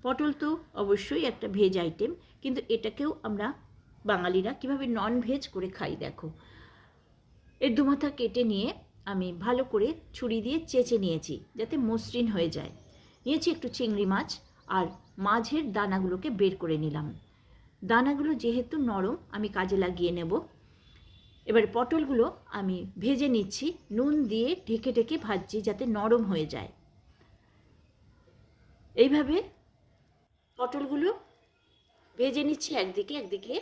পটল তো অবশ্যই একটা ভেজ আইটেম, কিন্তু এটাকেও আমরা বাঙালিরা কীভাবে নন ভেজ করে খাই দেখো। এর দুমাথা কেটে নিয়ে আমি ভালো করে ছুরি দিয়ে চেঁচে নিয়েছি যাতে মসৃণ হয়ে যায়। নিয়েছি একটু চিংড়ি মাছ, আর মাঝের দানাগুলোকে বের করে নিলাম। দানাগুলো যেহেতু নরম আমি কাজে লাগিয়ে নেব। এবার পটলগুলো আমি ভেজে নিচ্ছি, নুন দিয়ে ঢেকে ঢেকে ভাজছি যাতে নরম হয়ে যায়। এইভাবে পটলগুলো ভেজে নিচ্ছি একদিকে, একদিকে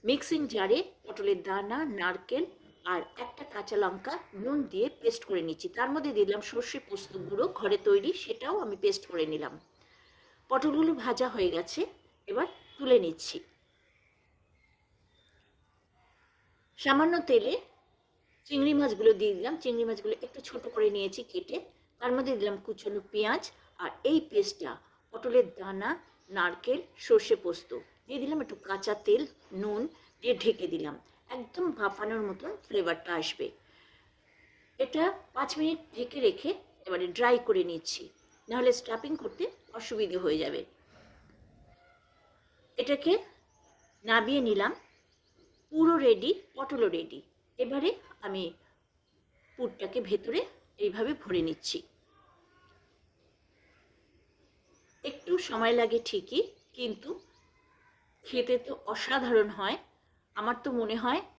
মিক্সিং জারে পটলের দানা, নারকেল আর একটা কাঁচা লঙ্কা নুন দিয়ে পেস্ট করে নিচ্ছি। তার মধ্যে দিলাম সর্ষে পোস্ত গুঁড়ো ঘরে তৈরি, সেটাও আমি পেস্ট করে নিলাম। পটলগুলো ভাজা হয়ে গেছে, এবার তুলে নিচ্ছি। সামান্য তেলে চিংড়ি মাছগুলো দিয়ে দিলাম। চিংড়ি মাছগুলো একটু ছোট করে নিয়েছি কেটে। তার মধ্যে দিলাম কুচনো পেঁয়াজ আর এই পেস্টটা, পটলের দানা, নারকেল, সর্ষে পোস্ত দিয়ে দিলাম। একটু কাঁচা তেল, নুন দিয়ে ঢেকে দিলাম। একদম ভাপানোর মতন ফ্লেভারটা আসবে। এটা 5 মিনিট ঢেকে রেখে এবারে ড্রাই করে নিচ্ছি, নাহলে স্টাফিং করতে অসুবিধে হয়ে যাবে। এটাকে নাবিয়ে নিলাম। পুরো রেডি, পটলও রেডি। এবারে আমি পুরটাকে ভেতরে এইভাবে ভরে নিচ্ছি। একটু সময় লাগে ঠিকই, কিন্তু খেতে তো অসাধারণ হয়। আমার তো মনে হয়